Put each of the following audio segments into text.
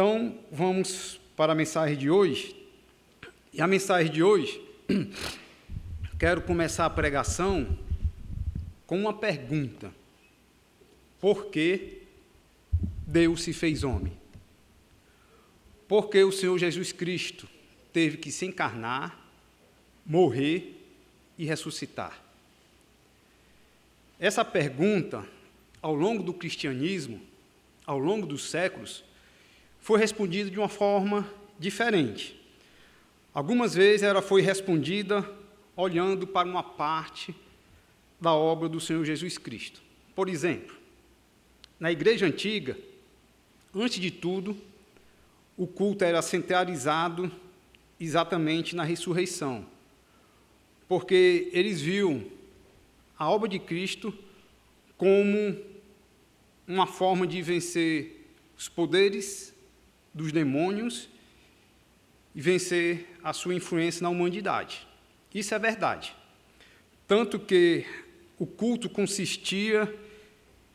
Então, vamos para a mensagem de hoje. E a mensagem de hoje, quero começar a pregação com uma pergunta. Por que Deus se fez homem? Por que o Senhor Jesus Cristo teve que se encarnar, morrer e ressuscitar? Essa pergunta, ao longo do cristianismo, ao longo dos séculos, foi respondida de uma forma diferente. Algumas vezes ela foi respondida olhando para uma parte da obra do Senhor Jesus Cristo. Por exemplo, na igreja antiga, antes de tudo, o culto era centralizado exatamente na ressurreição, porque eles viam a obra de Cristo como uma forma de vencer os poderes dos demônios e vencer a sua influência na humanidade. Isso é verdade. Tanto que o culto consistia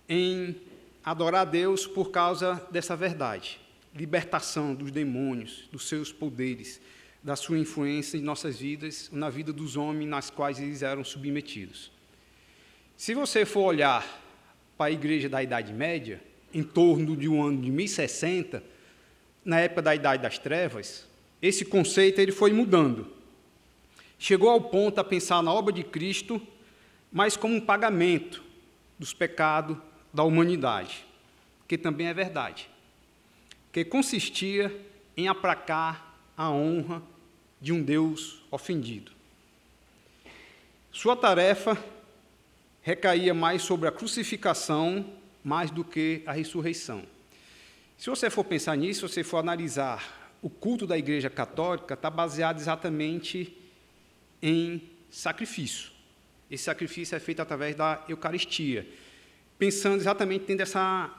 em adorar a Deus por causa dessa verdade. Libertação dos demônios, dos seus poderes, da sua influência em nossas vidas, na vida dos homens nas quais eles eram submetidos. Se você for olhar para a igreja da Idade Média, em torno de um ano de 1060, na época da Idade das Trevas, esse conceito ele foi mudando. Chegou ao ponto a pensar na obra de Cristo, mas como um pagamento dos pecados da humanidade, que também é verdade, que consistia em aplacar a honra de um Deus ofendido. Sua tarefa recaía mais sobre a crucificação, mais do que a ressurreição. Se você for pensar nisso, se você for analisar o culto da Igreja Católica, está baseado exatamente em sacrifício. Esse sacrifício é feito através da Eucaristia, pensando exatamente tendo essa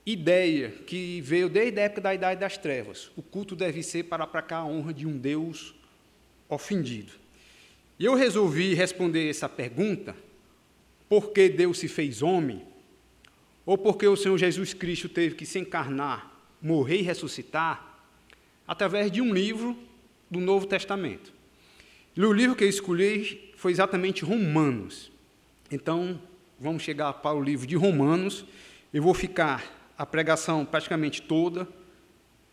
ideia que veio desde a época da Idade das Trevas. O culto deve ser para aplacar a honra de um Deus ofendido. E eu resolvi responder essa pergunta, por que Deus se fez homem, ou porque o Senhor Jesus Cristo teve que se encarnar, morrer e ressuscitar, através de um livro do Novo Testamento. E o livro que eu escolhi foi exatamente Romanos. Então, vamos chegar para o livro de Romanos. Eu vou ficar a pregação praticamente toda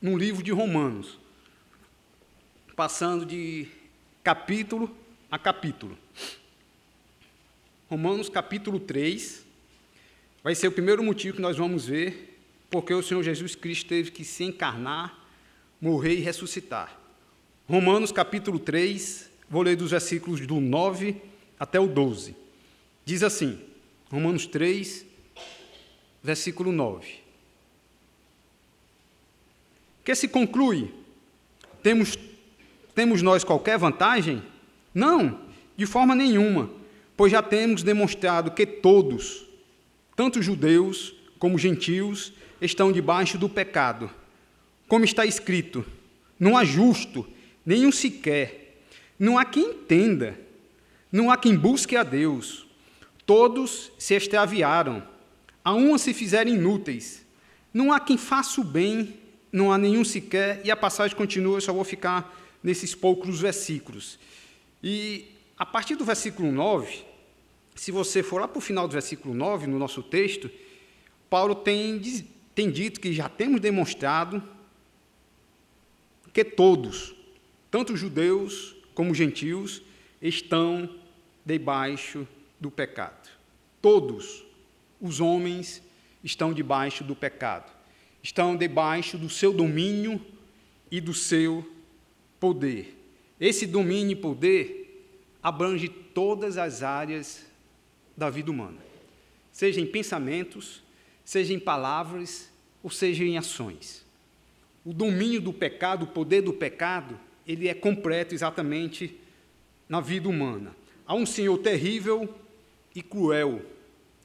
no livro de Romanos, passando de capítulo a capítulo. Romanos capítulo 3, vai ser o primeiro motivo que nós vamos ver porque o Senhor Jesus Cristo teve que se encarnar, morrer e ressuscitar. Romanos capítulo 3, vou ler dos versículos do 9 até o 12. Diz assim, Romanos 3, versículo 9. Que se conclui? Temos nós qualquer vantagem? Não, de forma nenhuma, pois já temos demonstrado que todos, tanto judeus como gentios, estão debaixo do pecado. Como está escrito, não há justo, nenhum sequer, não há quem entenda, não há quem busque a Deus. Todos se extraviaram, a uma se fizeram inúteis. Não há quem faça o bem, não há nenhum sequer, e a passagem continua, eu só vou ficar nesses poucos versículos. E a partir do versículo 9, se você for lá para o final do versículo 9, no nosso texto, Paulo tem dito que já temos demonstrado que todos, tanto judeus como gentios, estão debaixo do pecado. Todos os homens estão debaixo do pecado, estão debaixo do seu domínio e do seu poder. Esse domínio e poder abrange todas as áreas da vida humana, seja em pensamentos, seja em palavras, ou seja em ações. O domínio do pecado, o poder do pecado, ele é completo exatamente na vida humana. Há um Senhor terrível e cruel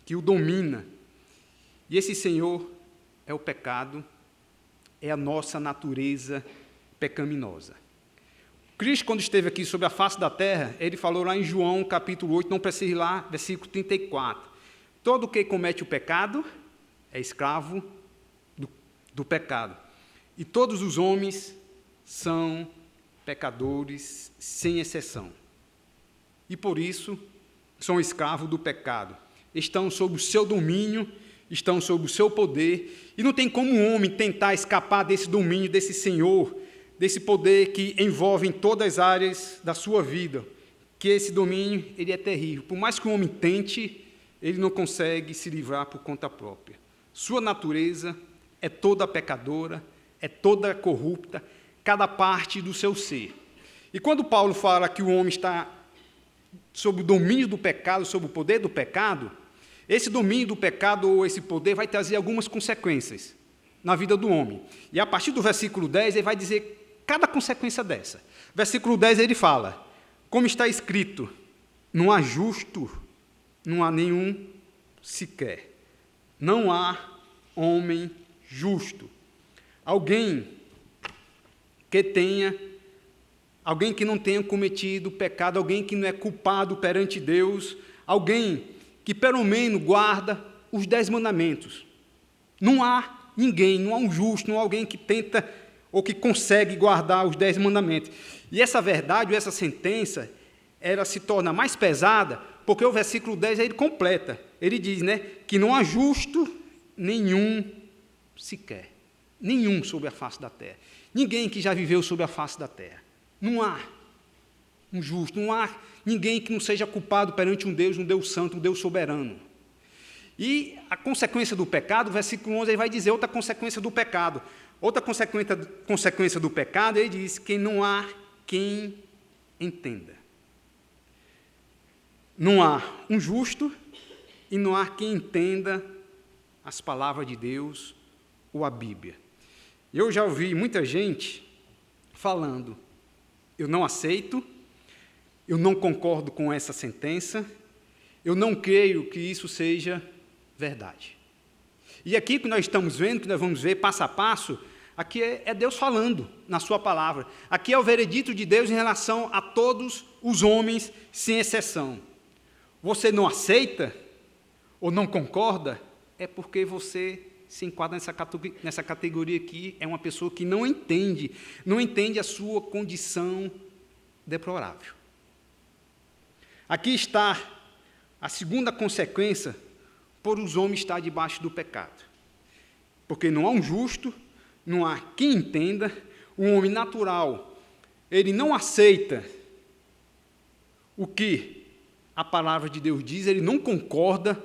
que o domina, e esse Senhor é o pecado, é a nossa natureza pecaminosa. Cristo, quando esteve aqui sobre a face da terra, ele falou lá em João, capítulo 8, não precisa ir lá, versículo 34. Todo que comete o pecado é escravo do pecado. e todos os homens são pecadores, sem exceção. E por isso são escravos do pecado. Estão sob o seu domínio, estão sob o seu poder, e não tem como um homem tentar escapar desse domínio, desse Senhor, desse poder que envolve em todas as áreas da sua vida, que esse domínio ele é terrível. Por mais que o homem tente, ele não consegue se livrar por conta própria. Sua natureza é toda pecadora, é toda corrupta, cada parte do seu ser. E quando Paulo fala que o homem está sob o domínio do pecado, sob o poder do pecado, esse domínio do pecado ou esse poder vai trazer algumas consequências na vida do homem. E a partir do versículo 10, ele vai dizer cada consequência dessa. Versículo 10 ele fala, como está escrito, não há justo, não há nenhum sequer. Não há homem justo. Alguém que não tenha cometido pecado, alguém que não é culpado perante Deus, alguém que pelo menos guarda os 10 mandamentos. Não há ninguém, não há um justo, não há alguém que tenta ou que consegue guardar os 10 mandamentos. E essa verdade, essa sentença, ela se torna mais pesada, porque o versículo 10 ele completa. Ele diz, que não há justo nenhum sequer. Nenhum sobre a face da terra. Ninguém que já viveu sobre a face da terra. Não há um justo, não há ninguém que não seja culpado perante um Deus santo, um Deus soberano. E a consequência do pecado, versículo 11, ele vai dizer outra consequência do pecado. Outra consequência do pecado, ele diz que não há quem entenda. Não há um justo e não há quem entenda as palavras de Deus ou a Bíblia. Eu já ouvi muita gente falando, eu não aceito, eu não concordo com essa sentença, eu não creio que isso seja verdade. E aqui que nós estamos vendo, que nós vamos ver passo a passo, aqui é Deus falando na sua palavra. Aqui é o veredito de Deus em relação a todos os homens, sem exceção. Você não aceita ou não concorda, é porque você se enquadra nessa categoria aqui, é uma pessoa que não entende a sua condição deplorável. Aqui está a segunda consequência por os homens estar debaixo do pecado. Porque não há um justo, não há quem entenda, o homem natural, ele não aceita o que a palavra de Deus diz, ele não concorda,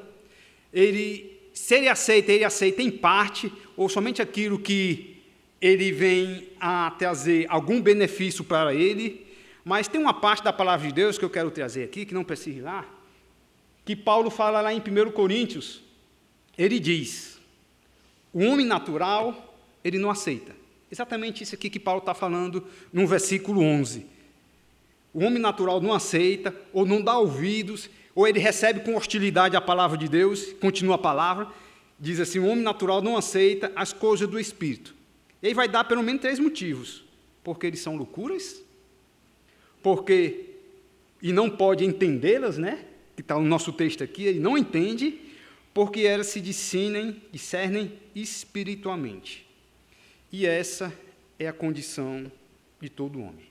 se ele aceita em parte, ou somente aquilo que ele vem a trazer algum benefício para ele, mas tem uma parte da palavra de Deus que eu quero trazer aqui, que não precisa ir lá, que Paulo fala lá em 1 Coríntios, ele diz, o homem natural, ele não aceita. Exatamente isso aqui que Paulo está falando no versículo 11. O homem natural não aceita, ou não dá ouvidos, ou ele recebe com hostilidade a palavra de Deus, continua a palavra, diz assim, o homem natural não aceita as coisas do Espírito. E aí vai dar pelo menos 3 motivos. Porque eles são loucuras, e não pode entendê-las, que está no nosso texto aqui, ele não entende, porque elas se discernem espiritualmente. E essa é a condição de todo homem.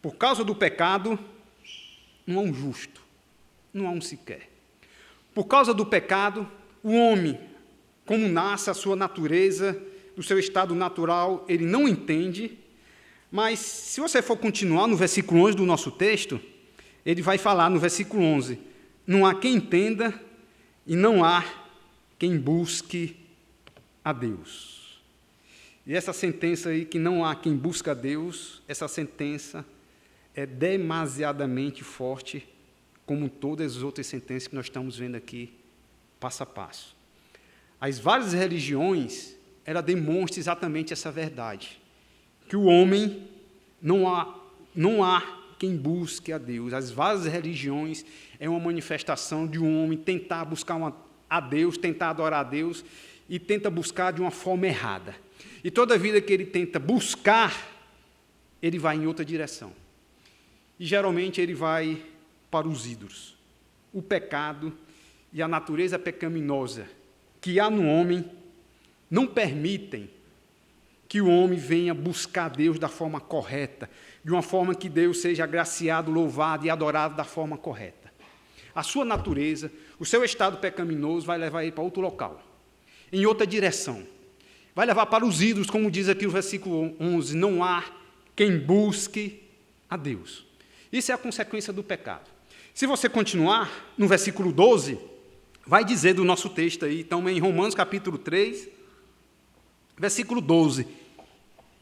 Por causa do pecado, não há um justo, não há um sequer. Por causa do pecado, o homem, como nasce a sua natureza, do seu estado natural, ele não entende, mas se você for continuar no versículo 11 do nosso texto, ele vai falar no versículo 11, não há quem entenda e não há quem busque a Deus. E essa sentença aí, que não há quem busque a Deus, essa sentença é demasiadamente forte, como todas as outras sentenças que nós estamos vendo aqui, passo a passo. As várias religiões, ela demonstra exatamente essa verdade, que o homem não há quem busque a Deus. As várias religiões é uma manifestação de um homem tentar buscar a Deus, tentar adorar a Deus, e tenta buscar de uma forma errada. E toda vida que ele tenta buscar, ele vai em outra direção. E geralmente ele vai para os ídolos. O pecado e a natureza pecaminosa que há no homem não permitem que o homem venha buscar Deus da forma correta, de uma forma que Deus seja agraciado, louvado e adorado da forma correta. A sua natureza, o seu estado pecaminoso vai levar ele para outro local, em outra direção. Vai levar para os ídolos, como diz aqui o versículo 11, não há quem busque a Deus. Isso é a consequência do pecado. Se você continuar, no versículo 12, vai dizer do nosso texto aí, então em Romanos capítulo 3, versículo 12.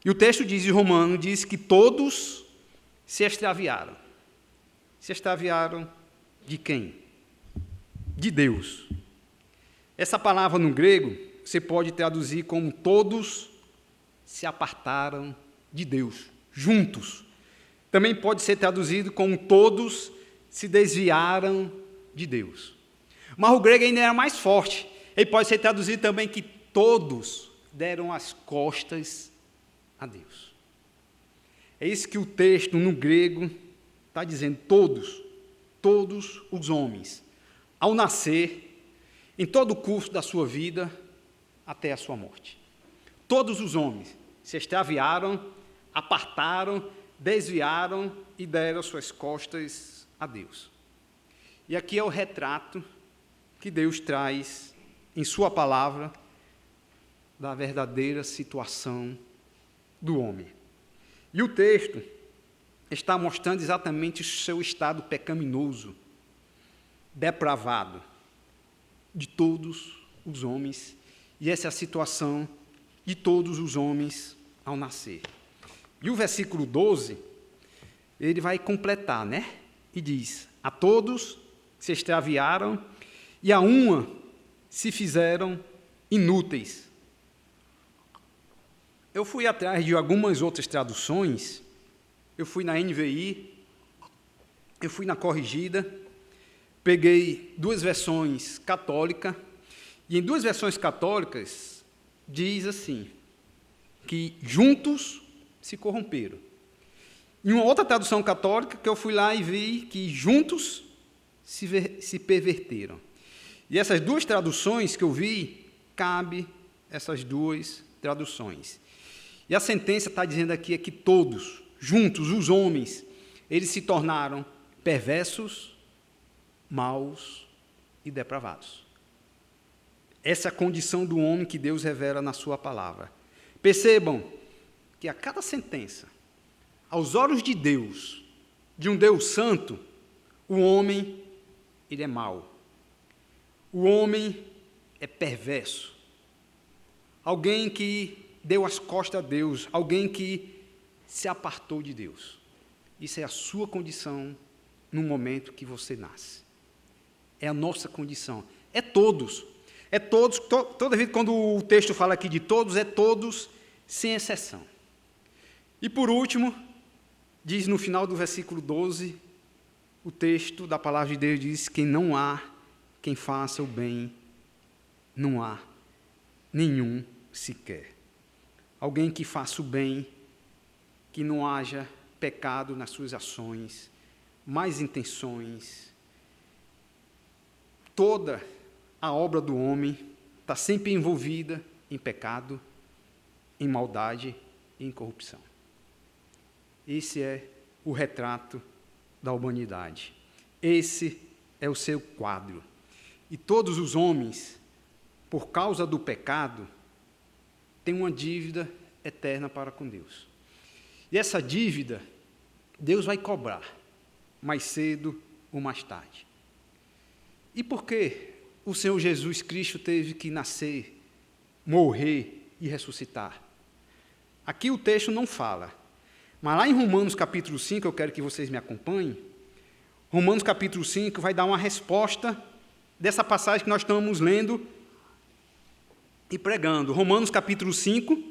E o texto diz, em Romano, diz que todos se extraviaram. Se extraviaram de quem? De Deus. Essa palavra no grego, você pode traduzir como todos se apartaram de Deus, juntos. Também pode ser traduzido como todos se desviaram de Deus. Mas o grego ainda era mais forte. Ele pode ser traduzido também que todos deram as costas a Deus. É isso que o texto no grego está dizendo, todos os homens, ao nascer, em todo o curso da sua vida, até a sua morte. Todos os homens se extraviaram, apartaram, desviaram e deram suas costas a Deus. E aqui é o retrato que Deus traz em sua palavra da verdadeira situação do homem. E o texto está mostrando exatamente o seu estado pecaminoso, depravado, de todos os homens, e essa é a situação de todos os homens ao nascer. E o versículo 12, ele vai completar, né? E diz, a todos se extraviaram e a uma se fizeram inúteis. Eu fui atrás de algumas outras traduções, eu fui na NVI, eu fui na Corrigida, peguei duas versões católicas, e em duas versões católicas diz assim, que juntos se corromperam. Em uma outra tradução católica, que eu fui lá e vi que juntos se perverteram. E essas duas traduções que eu vi, cabe essas duas traduções. E a sentença está dizendo aqui é que todos, juntos, os homens, eles se tornaram perversos, maus e depravados. Essa é a condição do homem que Deus revela na sua palavra. Percebam que a cada sentença, aos olhos de Deus, de um Deus santo, o homem, ele é mau. O homem é perverso. Alguém que deu as costas a Deus, alguém que se apartou de Deus. Isso é a sua condição no momento que você nasce. É a nossa condição. É todos. É todos, toda vez quando o texto fala aqui de todos, é todos, sem exceção. E por último, diz no final do versículo 12, o texto da palavra de Deus diz que não há quem faça o bem, não há nenhum sequer. Alguém que faça o bem, que não haja pecado nas suas ações, más intenções. Toda a obra do homem está sempre envolvida em pecado, em maldade e em corrupção. Esse é o retrato da humanidade. Esse é o seu quadro. E todos os homens, por causa do pecado, têm uma dívida eterna para com Deus. E essa dívida, Deus vai cobrar, mais cedo ou mais tarde. E por que o Senhor Jesus Cristo teve que nascer, morrer e ressuscitar? Aqui o texto não fala, mas lá em Romanos capítulo 5, eu quero que vocês me acompanhem, Romanos capítulo 5 vai dar uma resposta dessa passagem que nós estamos lendo e pregando. Romanos capítulo 5,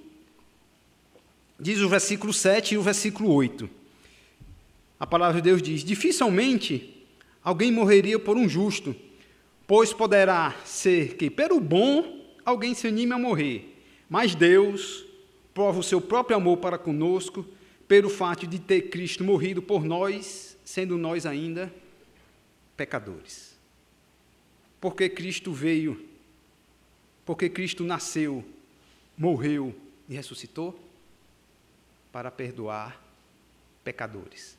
diz o versículo 7 e o versículo 8. A palavra de Deus diz, dificilmente alguém morreria por um justo, pois poderá ser que, pelo bom, alguém se anime a morrer. Mas Deus prova o seu próprio amor para conosco, pelo fato de ter Cristo morrido por nós, sendo nós ainda pecadores. Porque Cristo veio, porque Cristo nasceu, morreu e ressuscitou? para perdoar pecadores,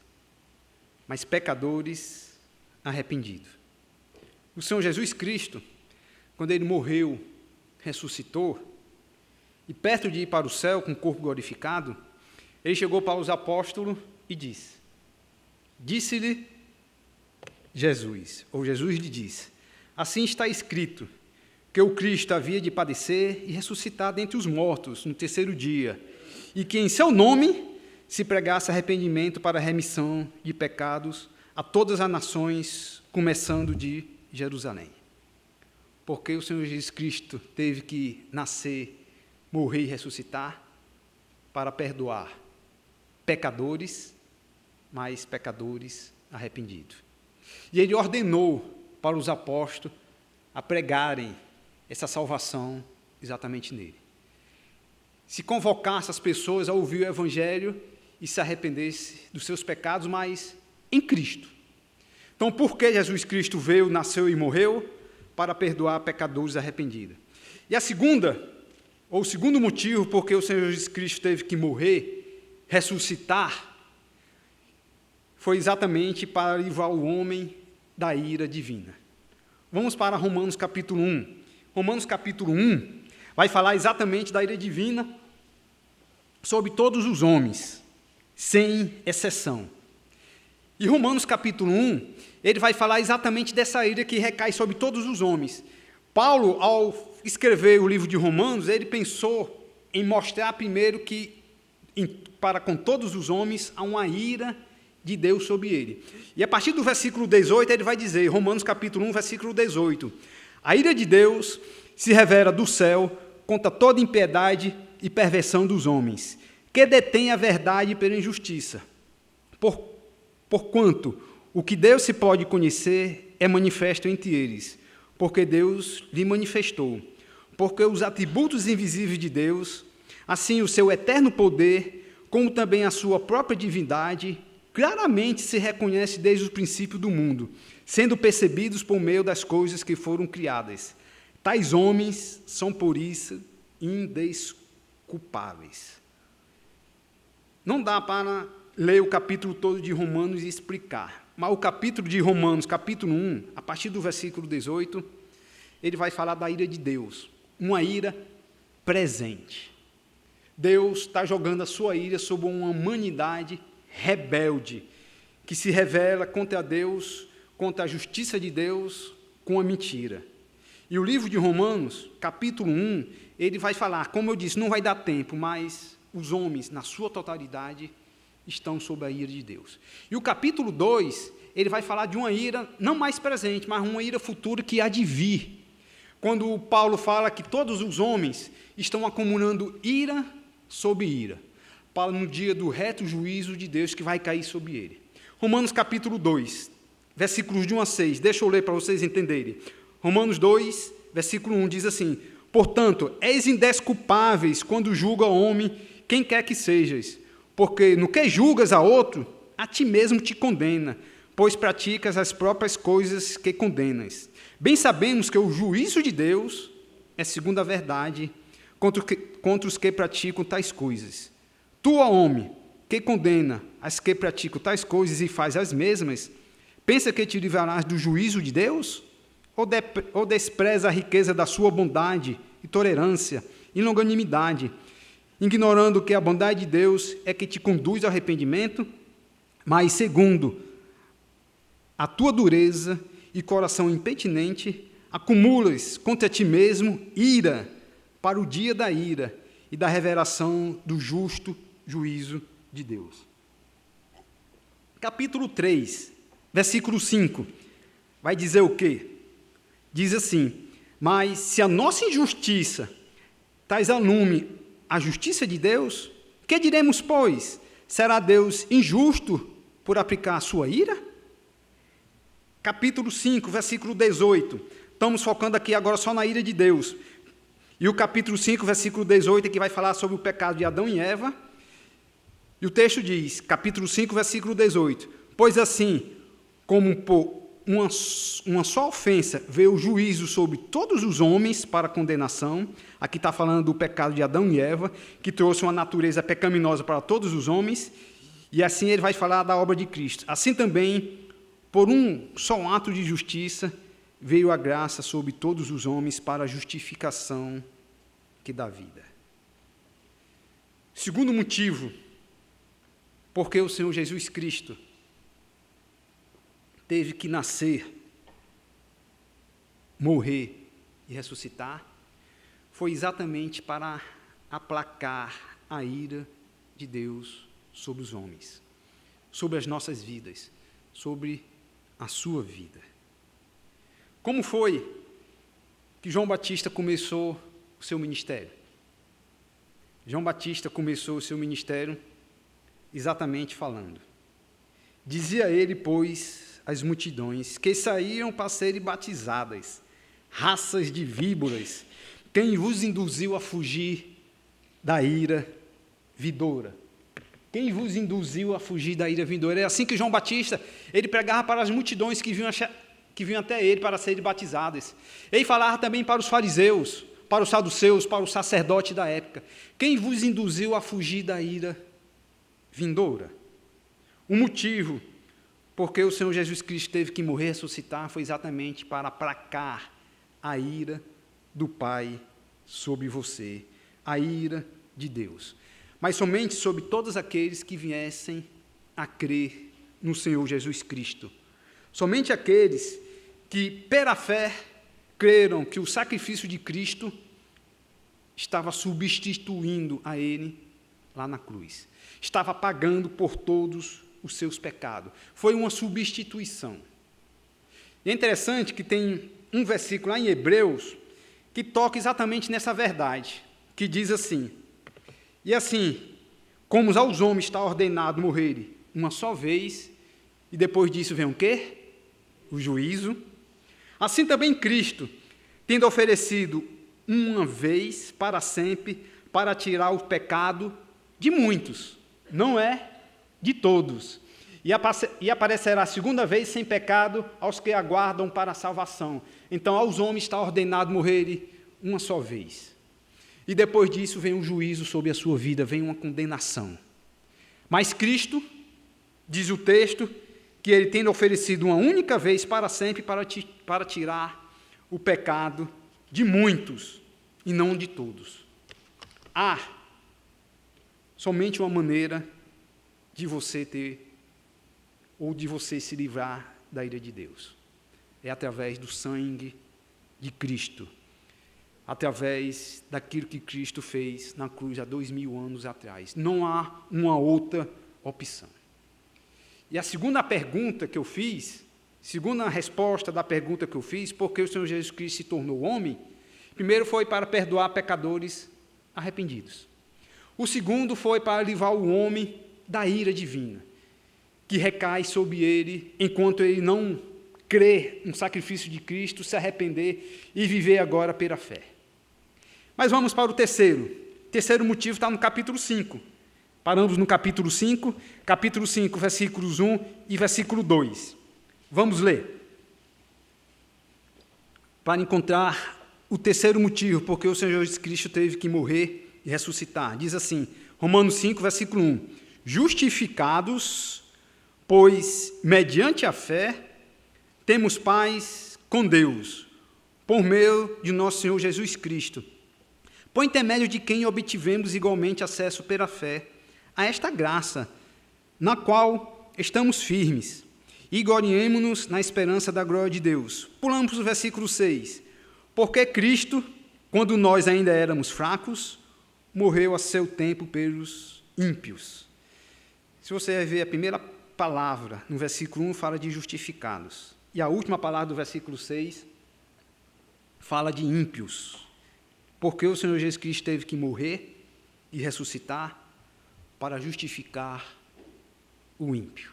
mas pecadores arrependidos. O Senhor Jesus Cristo, quando Ele morreu, ressuscitou, e perto de ir para o céu com o corpo glorificado, Ele chegou para os apóstolos e disse-lhe Jesus lhe disse, assim está escrito, que o Cristo havia de padecer e ressuscitar dentre os mortos no terceiro dia, e que em seu nome se pregasse arrependimento para a remissão de pecados a todas as nações, começando de Jerusalém. Porque o Senhor Jesus Cristo teve que nascer, morrer e ressuscitar para perdoar pecadores, mas pecadores arrependidos. E Ele ordenou para os apóstolos a pregarem essa salvação exatamente nele. Se convocasse as pessoas a ouvir o Evangelho e se arrependesse dos seus pecados, mas em Cristo. Então, por que Jesus Cristo veio, nasceu e morreu? Para perdoar pecadores arrependidos. E o segundo motivo por que o Senhor Jesus Cristo teve que morrer, ressuscitar, foi exatamente para livrar o homem da ira divina. Vamos para Romanos capítulo 1. Romanos capítulo 1 vai falar exatamente da ira divina sobre todos os homens, sem exceção. E Romanos capítulo 1, ele vai falar exatamente dessa ira que recai sobre todos os homens. Paulo, ao escrever o livro de Romanos, ele pensou em mostrar primeiro que, para com todos os homens, há uma ira de Deus sobre ele. E a partir do versículo 18, ele vai dizer, Romanos capítulo 1, versículo 18, a ira de Deus se revela do céu contra toda impiedade e perversão dos homens, que detém a verdade pela injustiça. Porquanto o que Deus se pode conhecer é manifesto entre eles, porque Deus lhe manifestou. Porque os atributos invisíveis de Deus, assim o seu eterno poder, como também a sua própria divindade, claramente se reconhece desde o princípio do mundo, sendo percebidos por meio das coisas que foram criadas. Tais homens são, por isso, indesculpáveis. Não dá para ler o capítulo todo de Romanos e explicar, mas o capítulo de Romanos, capítulo 1, a partir do versículo 18, ele vai falar da ira de Deus, uma ira presente. Deus está jogando a sua ira sobre uma humanidade rebelde, que se revela contra Deus, contra a justiça de Deus, com a mentira. E o livro de Romanos, capítulo 1, ele vai falar, como eu disse, não vai dar tempo, mas os homens, na sua totalidade, estão sob a ira de Deus. E o capítulo 2, ele vai falar de uma ira, não mais presente, mas uma ira futura que há de vir. Quando Paulo fala que todos os homens estão acumulando ira sobre ira, para no dia do reto juízo de Deus que vai cair sobre ele. Romanos capítulo 2, versículos de 1 a 6, deixa eu ler para vocês entenderem. Romanos 2, versículo 1 diz assim, portanto, és indesculpáveis quando julga o homem, quem quer que sejas, porque no que julgas a outro, a ti mesmo te condena, pois praticas as próprias coisas que condenas. Bem sabemos que o juízo de Deus é segundo a verdade contra os que praticam tais coisas. Tu, ó homem, que condena as que praticam tais coisas e faz as mesmas, pensa que te livrarás do juízo de Deus? Ou despreza a riqueza da sua bondade e tolerância e longanimidade, ignorando que a bondade de Deus é que te conduz ao arrependimento? Mas, segundo a tua dureza e coração impenitente, acumulas contra ti mesmo ira para o dia da ira e da revelação do justo juízo de Deus. Capítulo 3, versículo 5, vai dizer o quê? Diz assim, mas se a nossa injustiça traz a lume a justiça de Deus, que diremos, pois? Será Deus injusto por aplicar a sua ira? Capítulo 5, versículo 18, estamos focando aqui agora só na ira de Deus. E o capítulo 5, versículo 18, é que vai falar sobre o pecado de Adão e Eva. E o texto diz, capítulo 5, versículo 18, pois assim, como uma só ofensa veio o juízo sobre todos os homens para condenação. Aqui está falando do pecado de Adão e Eva, que trouxe uma natureza pecaminosa para todos os homens. E assim ele vai falar da obra de Cristo. Assim também, por um só ato de justiça, veio a graça sobre todos os homens para a justificação que dá vida. Segundo motivo, porque o Senhor Jesus Cristo teve que nascer, morrer e ressuscitar, foi exatamente para aplacar a ira de Deus sobre os homens, sobre as nossas vidas, sobre a sua vida. Como foi que João Batista começou o seu ministério? João Batista começou o seu ministério exatamente falando. Dizia ele, pois, às multidões que saíam para serem batizadas, raças de víboras, quem vos induziu a fugir da ira vindoura? Quem vos induziu a fugir da ira vindoura? É assim que João Batista, ele pregava para as multidões que vinham até ele para serem batizadas. Ele falava também para os fariseus, para os saduceus, para os sacerdotes da época. Quem vos induziu a fugir da ira vindoura? O motivo porque o Senhor Jesus Cristo teve que morrer e ressuscitar foi exatamente para aplacar a ira do Pai sobre você, a ira de Deus. Mas somente sobre todos aqueles que viessem a crer no Senhor Jesus Cristo. Somente aqueles que, pela fé, creram que o sacrifício de Cristo estava substituindo a ele lá na cruz. Estava pagando por todos os seus pecados. Foi uma substituição. E é interessante que tem um versículo lá em Hebreus que toca exatamente nessa verdade, que diz assim: e assim, como aos homens está ordenado morrerem uma só vez, e depois disso vem o quê? O juízo. Assim também Cristo, tendo oferecido uma vez para sempre, para tirar o pecado de muitos, não é de todos. E aparecerá a segunda vez sem pecado aos que aguardam para a salvação. Então, aos homens está ordenado morrerem uma só vez. E depois disso vem um juízo sobre a sua vida, vem uma condenação. Mas Cristo, diz o texto, que ele tendo oferecido uma única vez para sempre para tirar o pecado de muitos e não de todos. Há somente uma maneira de você ter ou de você se livrar da ira de Deus. É através do sangue de Cristo, através daquilo que Cristo fez na cruz há 2000 anos atrás. Não há uma outra opção. E a segunda pergunta que eu fiz, segunda resposta da pergunta que eu fiz, por que o Senhor Jesus Cristo se tornou homem, primeiro foi para perdoar pecadores arrependidos. O segundo foi para livrar o homem da ira divina, que recai sobre ele enquanto ele não crê no sacrifício de Cristo, se arrepender e viver agora pela fé. Mas vamos para o terceiro. O terceiro motivo está no capítulo 5. Paramos no capítulo 5, versículos 1 e versículo 2. Vamos ler. Para encontrar o terceiro motivo, porque o Senhor Jesus Cristo teve que morrer e ressuscitar. Diz assim, Romanos 5, versículo 1. Justificados, pois, mediante a fé, temos paz com Deus, por meio de nosso Senhor Jesus Cristo, por intermédio de quem obtivemos igualmente acesso pela fé a esta graça, na qual estamos firmes, e gloriemo-nos na esperança da glória de Deus. Pulamos para o versículo 6. Porque Cristo, quando nós ainda éramos fracos, morreu a seu tempo pelos ímpios. Se você vai ver a primeira palavra no versículo 1 fala de justificados. E a última palavra do versículo 6 fala de ímpios. Porque o Senhor Jesus Cristo teve que morrer e ressuscitar para justificar o ímpio.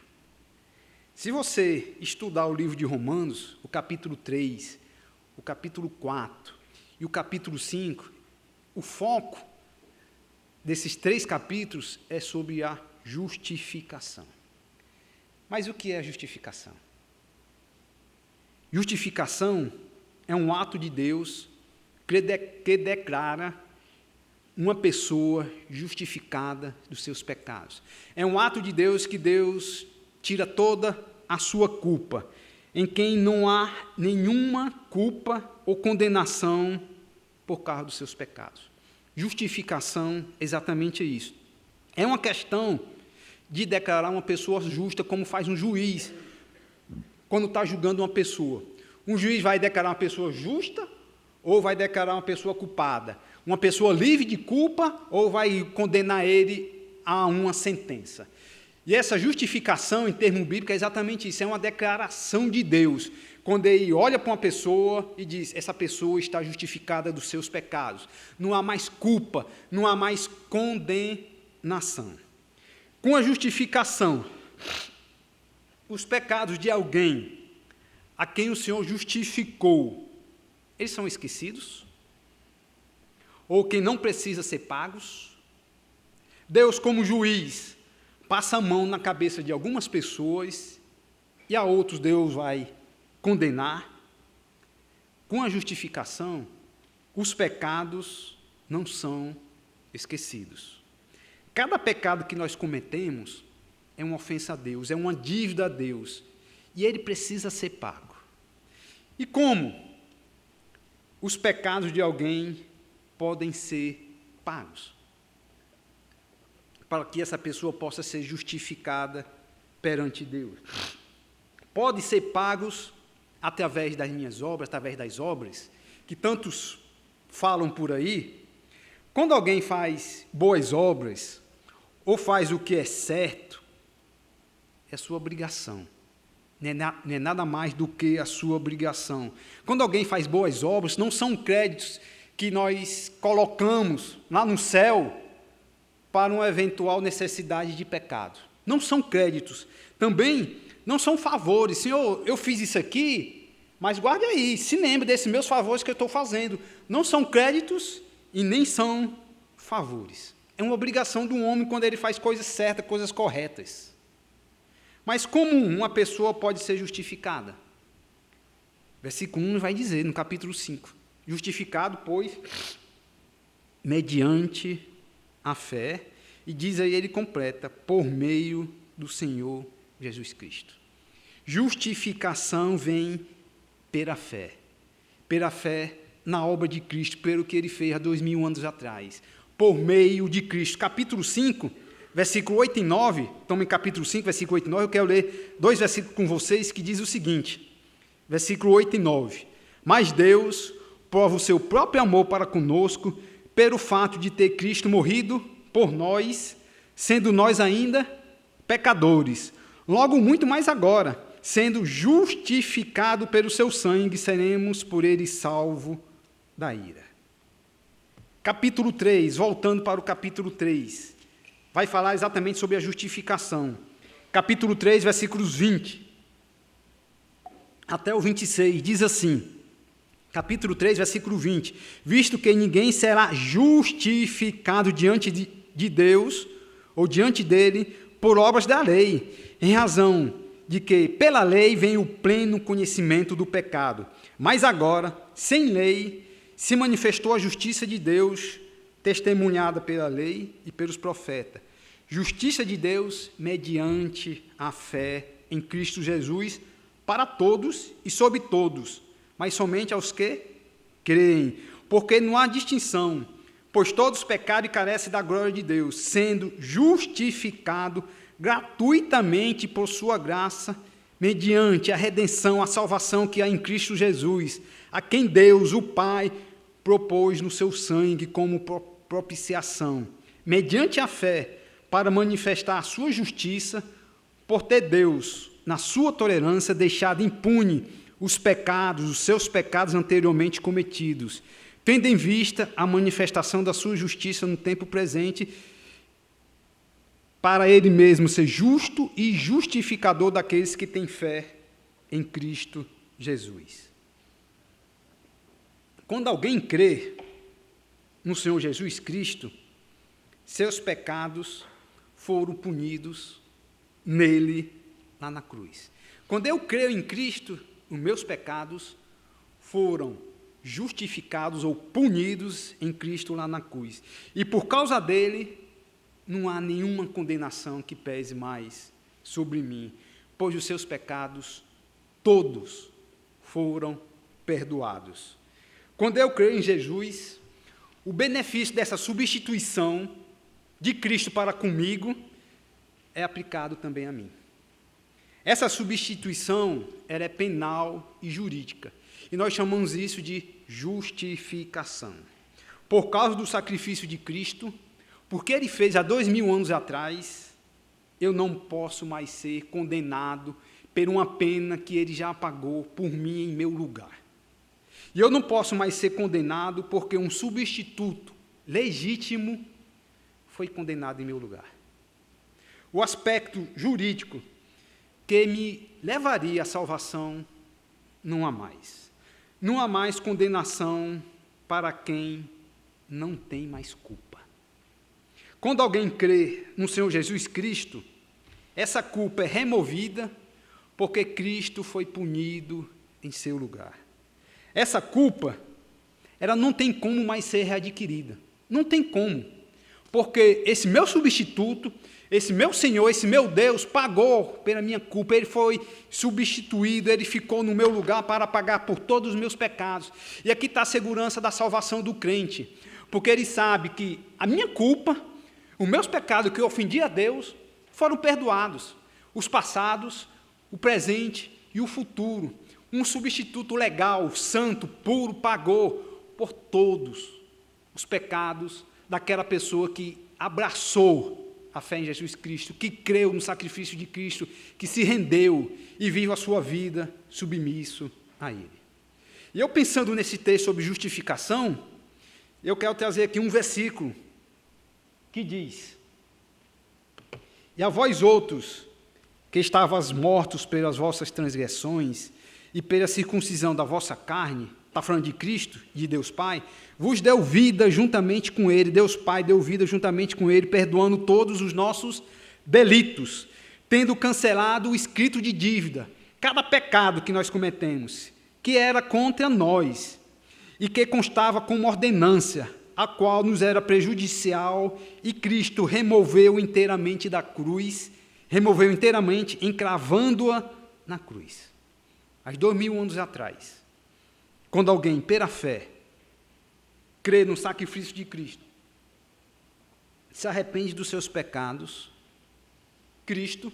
Se você estudar o livro de Romanos, o capítulo 3, o capítulo 4 e o capítulo 5, o foco desses 3 capítulos é sobre a justificação. Mas o que é a justificação? Justificação é um ato de Deus que declara uma pessoa justificada dos seus pecados. É um ato de Deus que Deus tira toda a sua culpa, em quem não há nenhuma culpa ou condenação por causa dos seus pecados. Justificação é exatamente isso. É uma questão de declarar uma pessoa justa, como faz um juiz quando está julgando uma pessoa. Um juiz vai declarar uma pessoa justa ou vai declarar uma pessoa culpada? Uma pessoa livre de culpa ou vai condenar ele a uma sentença? E essa justificação, em termo bíblico, é exatamente isso, é uma declaração de Deus, quando ele olha para uma pessoa e diz, essa pessoa está justificada dos seus pecados, não há mais culpa, não há mais condenação. Com a justificação, os pecados de alguém a quem o Senhor justificou, eles são esquecidos? Ou quem não precisa ser pagos? Deus, como juiz, passa a mão na cabeça de algumas pessoas e a outros Deus vai condenar. Com a justificação, os pecados não são esquecidos. Cada pecado que nós cometemos é uma ofensa a Deus, é uma dívida a Deus, e ele precisa ser pago. E como os pecados de alguém podem ser pagos? Para que essa pessoa possa ser justificada perante Deus. Pode ser pagos através das minhas obras, através das obras, que tantos falam por aí. Quando alguém faz boas obras, ou faz o que é certo, é sua obrigação. Não é nada mais do que a sua obrigação. Quando alguém faz boas obras, não são créditos que nós colocamos lá no céu para uma eventual necessidade de pecado. Não são créditos. Também não são favores. Senhor, eu fiz isso aqui, mas guarde aí, se lembre desses meus favores que eu estou fazendo. Não são créditos e nem são favores. É uma obrigação do homem quando ele faz coisas certas, coisas corretas. Mas como uma pessoa pode ser justificada? Versículo 1 vai dizer, no capítulo 5, justificado, pois, mediante a fé, e diz aí, ele completa, por meio do Senhor Jesus Cristo. Justificação vem pela fé na obra de Cristo, pelo que ele fez há 2000 anos atrás, por meio de Cristo. Capítulo 5, versículo 8 e 9, tome capítulo 5, versículo 8 e 9, eu quero ler 2 versículos com vocês, que diz o seguinte, versículo 8 e 9, mas Deus prova o seu próprio amor para conosco, pelo fato de ter Cristo morrido por nós, sendo nós ainda pecadores. Logo, muito mais agora, sendo justificado pelo seu sangue, seremos por ele salvos da ira. Capítulo 3, voltando para o capítulo 3, vai falar exatamente sobre a justificação. Capítulo 3, versículos 20 até o 26, diz assim, capítulo 3, versículo 20, visto que ninguém será justificado diante de Deus, ou diante dele, por obras da lei, em razão de que pela lei vem o pleno conhecimento do pecado. Mas agora, sem lei, se manifestou a justiça de Deus, testemunhada pela lei e pelos profetas. Justiça de Deus mediante a fé em Cristo Jesus, para todos e sobre todos, mas somente aos que creem, porque não há distinção, pois todos pecaram e carecem da glória de Deus, sendo justificado gratuitamente por sua graça, mediante a redenção, a salvação que há em Cristo Jesus, a quem Deus, o Pai, propôs no seu sangue como propiciação, mediante a fé, para manifestar a sua justiça, por ter Deus, na sua tolerância, deixado impune os pecados, os seus pecados anteriormente cometidos, tendo em vista a manifestação da sua justiça no tempo presente, para ele mesmo ser justo e justificador daqueles que têm fé em Cristo Jesus. Quando alguém crê no Senhor Jesus Cristo, seus pecados foram punidos nele, lá na cruz. Quando eu creio em Cristo, os meus pecados foram justificados ou punidos em Cristo lá na cruz. E por causa dele, não há nenhuma condenação que pese mais sobre mim, pois os seus pecados todos foram perdoados. Quando eu creio em Jesus, o benefício dessa substituição de Cristo para comigo é aplicado também a mim. Essa substituição, ela é penal e jurídica, e nós chamamos isso de justificação. Por causa do sacrifício de Cristo, porque ele fez há 2000 anos atrás, eu não posso mais ser condenado por uma pena que ele já pagou por mim em meu lugar. E eu não posso mais ser condenado porque um substituto legítimo foi condenado em meu lugar. O aspecto jurídico que me levaria à salvação não há mais. Não há mais condenação para quem não tem mais culpa. Quando alguém crê no Senhor Jesus Cristo, essa culpa é removida porque Cristo foi punido em seu lugar. Essa culpa, ela não tem como mais ser readquirida. Não tem como. Porque esse meu substituto, esse meu Senhor, esse meu Deus, pagou pela minha culpa. Ele foi substituído, ele ficou no meu lugar para pagar por todos os meus pecados. E aqui está a segurança da salvação do crente. Porque ele sabe que a minha culpa, os meus pecados que eu ofendi a Deus, foram perdoados. Os passados, o presente e o futuro. Um substituto legal, santo, puro, pagou por todos os pecados daquela pessoa que abraçou a fé em Jesus Cristo, que creu no sacrifício de Cristo, que se rendeu e vive a sua vida submisso a Ele. E eu pensando nesse texto sobre justificação, eu quero trazer aqui um versículo que diz: E a vós outros, que estavas mortos pelas vossas transgressões e pela circuncisão da vossa carne, está falando de Cristo, de Deus Pai, vos deu vida juntamente com Ele, Deus Pai deu vida juntamente com Ele, perdoando todos os nossos delitos, tendo cancelado o escrito de dívida, cada pecado que nós cometemos, que era contra nós, e que constava como ordenância, a qual nos era prejudicial, e Cristo removeu inteiramente da cruz, removeu inteiramente, encravando-a na cruz. Há 2000 anos atrás, quando alguém, pela fé, crê no sacrifício de Cristo, se arrepende dos seus pecados, Cristo,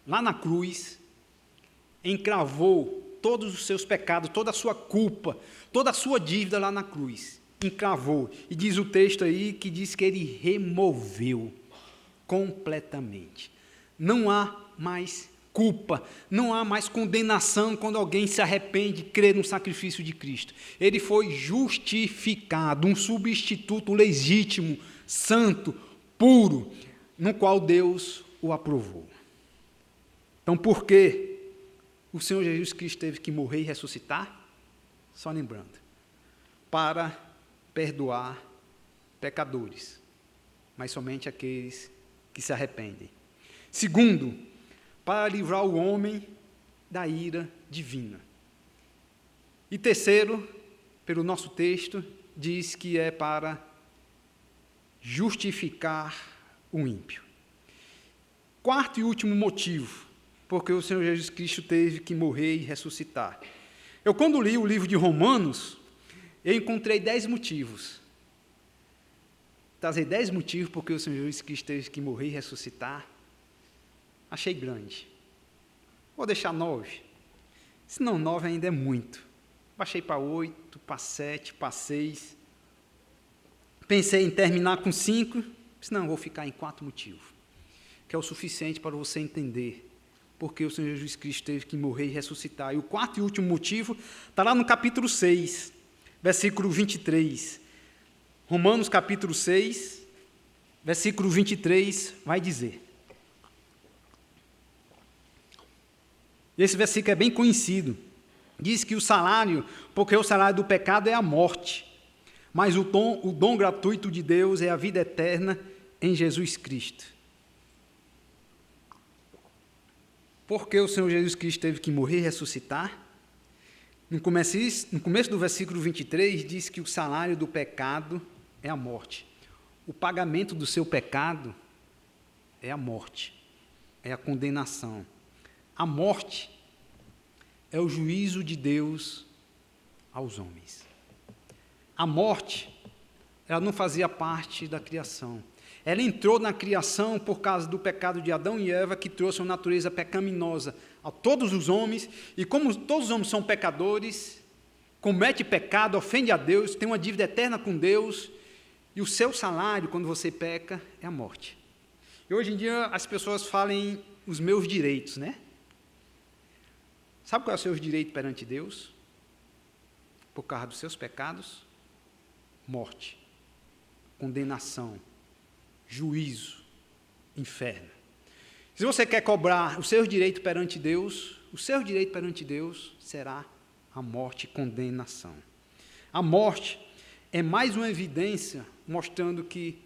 lá na cruz, encravou todos os seus pecados, toda a sua culpa, toda a sua dívida lá na cruz, encravou. E diz o texto aí que diz que ele removeu completamente. Não há mais culpa, não há mais condenação quando alguém se arrepende e crê no sacrifício de Cristo. Ele foi justificado, um substituto legítimo, santo, puro, no qual Deus o aprovou. Então, por que o Senhor Jesus Cristo teve que morrer e ressuscitar? Só lembrando, para perdoar pecadores, mas somente aqueles que se arrependem. Segundo, para livrar o homem da ira divina. E terceiro, pelo nosso texto, diz que é para justificar o ímpio. Quarto e último motivo, porque o Senhor Jesus Cristo teve que morrer e ressuscitar. Eu, quando li o livro de Romanos, eu encontrei 10 motivos. Trazei 10 motivos porque o Senhor Jesus Cristo teve que morrer e ressuscitar. Achei grande. Vou deixar 9. Se não, 9 ainda é muito. Baixei para 8, para 7, para 6. Pensei em terminar com 5. Senão, vou ficar em 4 motivos. Que é o suficiente para você entender porque o Senhor Jesus Cristo teve que morrer e ressuscitar. E o quarto e último motivo está lá no capítulo 6, versículo 23. Romanos capítulo 6, versículo 23, vai dizer. Esse versículo é bem conhecido. Diz que o salário, porque o salário do pecado é a morte, mas o dom gratuito de Deus é a vida eterna em Jesus Cristo. Por que o Senhor Jesus Cristo teve que morrer e ressuscitar? No começo do versículo 23, diz que o salário do pecado é a morte. O pagamento do seu pecado é a morte, é a condenação. A morte é o juízo de Deus aos homens. A morte, ela não fazia parte da criação. Ela entrou na criação por causa do pecado de Adão e Eva, que trouxe uma natureza pecaminosa a todos os homens, e como todos os homens são pecadores, comete pecado, ofende a Deus, tem uma dívida eterna com Deus, e o seu salário, quando você peca, é a morte. E hoje em dia as pessoas falam em os meus direitos, né? Sabe qual é o seu direito perante Deus? Por causa dos seus pecados? Morte, condenação, juízo, inferno. Se você quer cobrar o seu direito perante Deus, o seu direito perante Deus será a morte e condenação. A morte é mais uma evidência mostrando que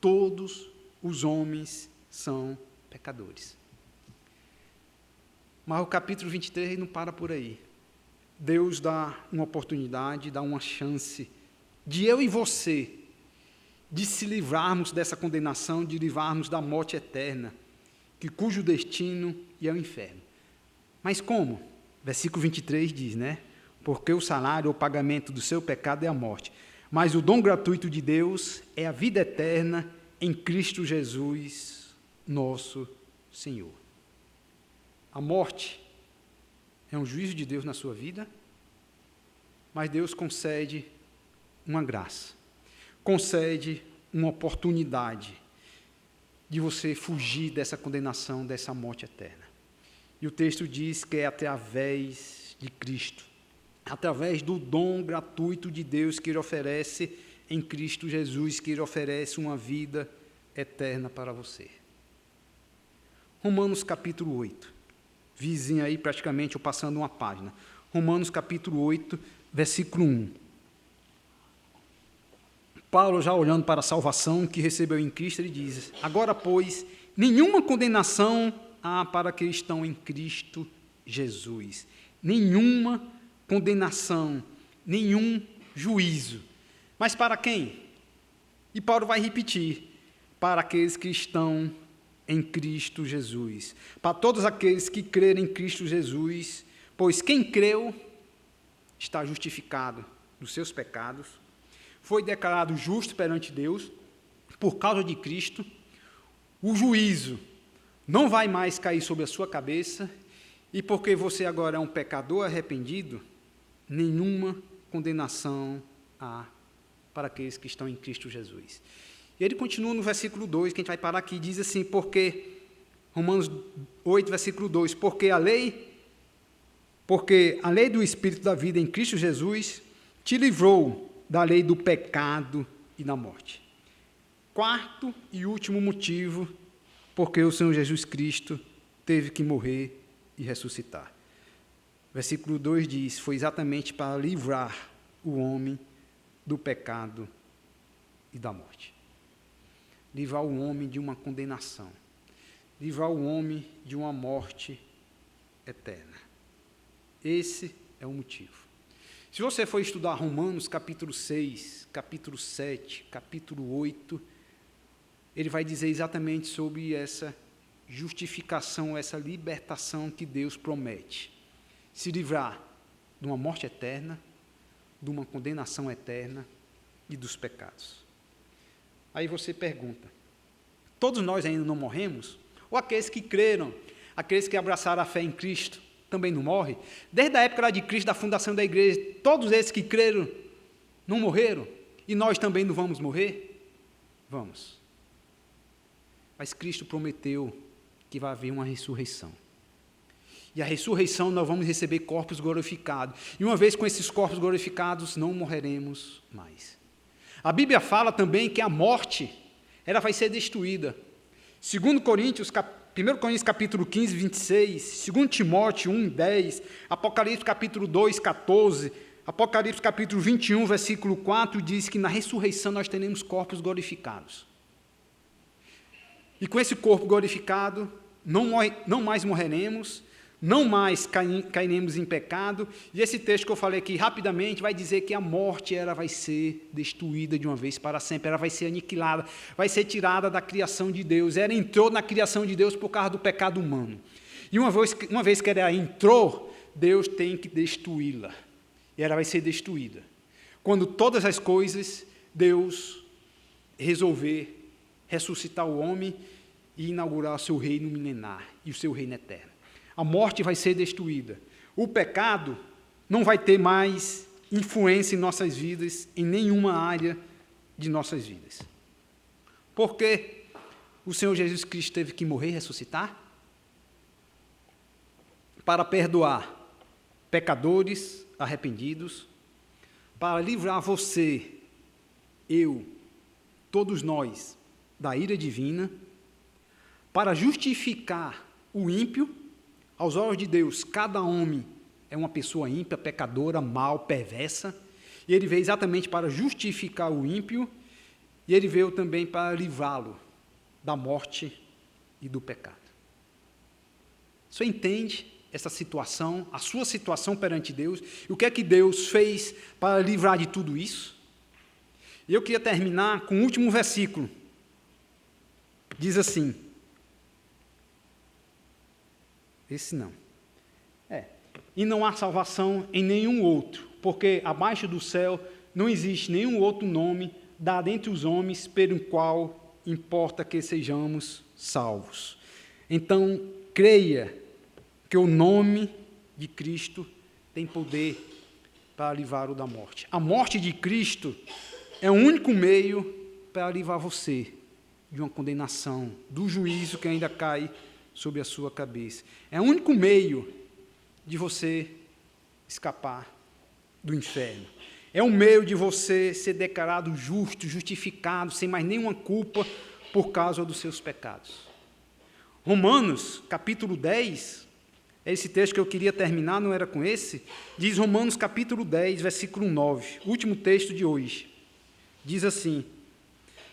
todos os homens são pecadores. Mas o capítulo 23 não para por aí. Deus dá uma oportunidade, dá uma chance de eu e você, de se livrarmos dessa condenação, de livrarmos da morte eterna, cujo destino é o inferno. Mas como? Versículo 23 diz, né? Porque o salário ou pagamento do seu pecado é a morte, mas o dom gratuito de Deus é a vida eterna em Cristo Jesus, nosso Senhor. A morte é um juízo de Deus na sua vida, mas Deus concede uma graça, concede uma oportunidade de você fugir dessa condenação, dessa morte eterna. E o texto diz que é através de Cristo, através do dom gratuito de Deus que Ele oferece em Cristo Jesus, que Ele oferece uma vida eterna para você. Romanos capítulo 8, vizinho aí praticamente, ou passando uma página. Romanos capítulo 8, versículo 1. Paulo, já olhando para a salvação que recebeu em Cristo, ele diz: agora, pois, nenhuma condenação há para que estão em Cristo Jesus. Nenhuma condenação, nenhum juízo. Mas para quem? E Paulo vai repetir: para aqueles que estão em Cristo Jesus. Para todos aqueles que crerem em Cristo Jesus, pois quem creu está justificado dos seus pecados, foi declarado justo perante Deus, por causa de Cristo. O juízo não vai mais cair sobre a sua cabeça, e porque você agora é um pecador arrependido, nenhuma condenação há para aqueles que estão em Cristo Jesus. E ele continua no versículo 2, que a gente vai parar aqui, diz assim, porque, Romanos 8, versículo 2, porque a lei do Espírito da vida em Cristo Jesus te livrou da lei do pecado e da morte. Quarto e último motivo, porque o Senhor Jesus Cristo teve que morrer e ressuscitar. Versículo 2 diz, foi exatamente para livrar o homem do pecado e da morte. Livrar o homem de uma condenação. Livrar o homem de uma morte eterna. Esse é o motivo. Se você for estudar Romanos capítulo 6, capítulo 7, capítulo 8, ele vai dizer exatamente sobre essa justificação, essa libertação que Deus promete. Se livrar de uma morte eterna, de uma condenação eterna e dos pecados. Aí você pergunta, todos nós ainda não morremos? Ou aqueles que creram, aqueles que abraçaram a fé em Cristo, também não morrem? Desde a época lá de Cristo, da fundação da igreja, todos esses que creram não morreram? E nós também não vamos morrer? Vamos. Mas Cristo prometeu que vai haver uma ressurreição. E a ressurreição nós vamos receber corpos glorificados. E uma vez com esses corpos glorificados, não morreremos mais. A Bíblia fala também que a morte, ela vai ser destruída. 1 Coríntios capítulo 15, 26, 2 Timóteo 1, 10, Apocalipse capítulo 2, 14, Apocalipse capítulo 21, versículo 4, diz que na ressurreição nós teremos corpos glorificados. E com esse corpo glorificado, não mais morreremos, não mais cairemos em pecado. E esse texto que eu falei aqui rapidamente vai dizer que a morte vai ser destruída de uma vez para sempre, ela vai ser aniquilada, vai ser tirada da criação de Deus. Ela entrou na criação de Deus por causa do pecado humano. E uma vez que ela entrou, Deus tem que destruí-la. E ela vai ser destruída. Quando todas as coisas, Deus resolver ressuscitar o homem e inaugurar o seu reino milenar e o seu reino eterno. A morte vai ser destruída. O pecado não vai ter mais influência em nossas vidas, em nenhuma área de nossas vidas. Por que o Senhor Jesus Cristo teve que morrer e ressuscitar? Para perdoar pecadores arrependidos, para livrar você, eu, todos nós, da ira divina, para justificar o ímpio. Aos olhos de Deus, cada homem é uma pessoa ímpia, pecadora, mal, perversa, e ele veio exatamente para justificar o ímpio, e ele veio também para livrá-lo da morte e do pecado. Você entende essa situação, a sua situação perante Deus, e o que é que Deus fez para livrar de tudo isso? E eu queria terminar com o último versículo. Diz assim, esse não. E não há salvação em nenhum outro, porque abaixo do céu não existe nenhum outro nome dado entre os homens pelo qual importa que sejamos salvos. Então, creia que o nome de Cristo tem poder para livrar-o da morte. A morte de Cristo é o único meio para livrar você de uma condenação, do juízo que ainda cai sobre a sua cabeça. É o único meio de você escapar do inferno. É um meio de você ser declarado justo, justificado, sem mais nenhuma culpa por causa dos seus pecados. Romanos, capítulo 10, esse texto que eu queria terminar, não era com esse, diz Romanos, capítulo 10, versículo 9, último texto de hoje. Diz assim,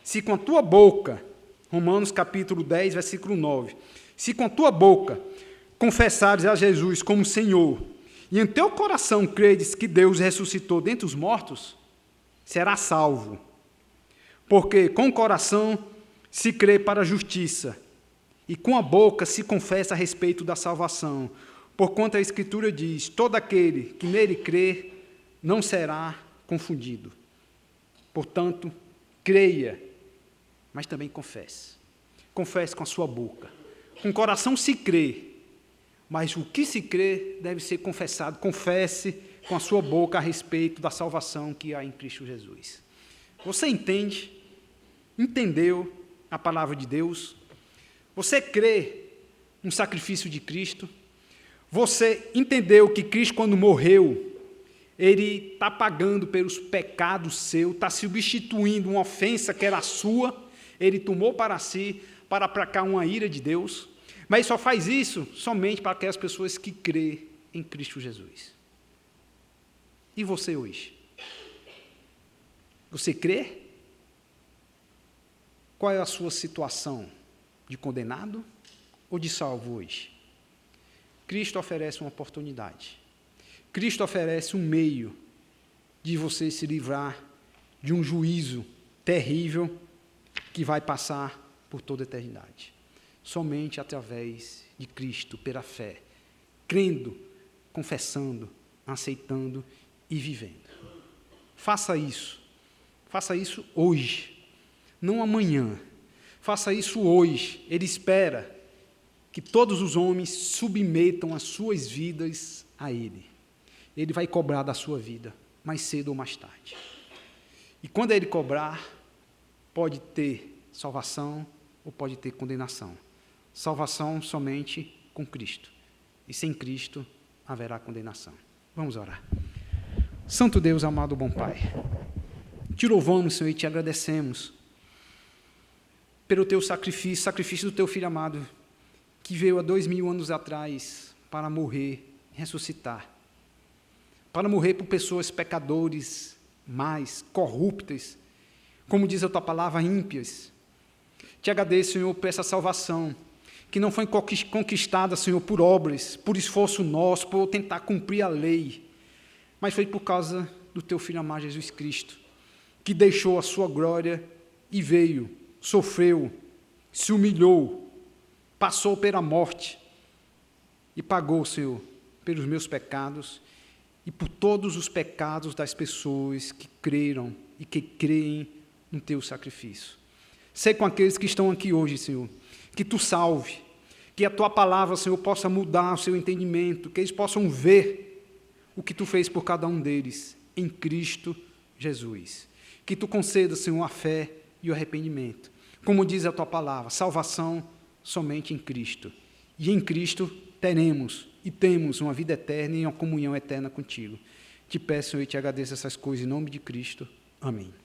se com a tua boca, Romanos, capítulo 10, versículo 9, se com a tua boca confessares a Jesus como Senhor, e em teu coração credes que Deus ressuscitou dentre os mortos, serás salvo. Porque com o coração se crê para a justiça, e com a boca se confessa a respeito da salvação. Porquanto a Escritura diz, todo aquele que nele crê não será confundido. Portanto, creia, mas também confesse. Confesse com a sua boca. Com o coração se crê, mas o que se crê deve ser confessado. Confesse com a sua boca a respeito da salvação que há em Cristo Jesus. Você entende? Entendeu a palavra de Deus? Você crê no sacrifício de Cristo? Você entendeu que Cristo, quando morreu, Ele está pagando pelos pecados seus, está substituindo uma ofensa que era sua, Ele tomou para si, para aplacar uma ira de Deus, mas só faz isso somente para aquelas pessoas que crêem em Cristo Jesus. E você hoje? Você crê? Qual é a sua situação? De condenado ou de salvo hoje? Cristo oferece uma oportunidade. Cristo oferece um meio de você se livrar de um juízo terrível que vai passar por toda a eternidade. Somente através de Cristo, pela fé, crendo, confessando, aceitando e vivendo. Faça isso hoje, não amanhã. Faça isso hoje. Ele espera que todos os homens submetam as suas vidas a Ele. Ele vai cobrar da sua vida, mais cedo ou mais tarde. E quando Ele cobrar, pode ter salvação ou pode ter condenação. Salvação somente com Cristo. E sem Cristo haverá condenação. Vamos orar. Santo Deus, amado bom Pai, te louvamos, Senhor, e te agradecemos pelo teu sacrifício do teu Filho amado, que veio há 2000 anos atrás para morrer e ressuscitar, para morrer por pessoas pecadores, mais corruptas, como diz a tua palavra, ímpias. Te agradeço, Senhor, por essa salvação que não foi conquistada, Senhor, por obras, por esforço nosso, por tentar cumprir a lei, mas foi por causa do Teu Filho amado Jesus Cristo, que deixou a sua glória e veio, sofreu, se humilhou, passou pela morte e pagou, Senhor, pelos meus pecados e por todos os pecados das pessoas que creram e que creem no Teu sacrifício. Sei com aqueles que estão aqui hoje, Senhor, que Tu salve, que a Tua palavra, Senhor, possa mudar o seu entendimento, que eles possam ver o que Tu fez por cada um deles, em Cristo Jesus. Que Tu conceda, Senhor, a fé e o arrependimento. Como diz a Tua palavra, salvação somente em Cristo. E em Cristo teremos e temos uma vida eterna e uma comunhão eterna contigo. Te peço, Senhor, e te agradeço essas coisas em nome de Cristo. Amém.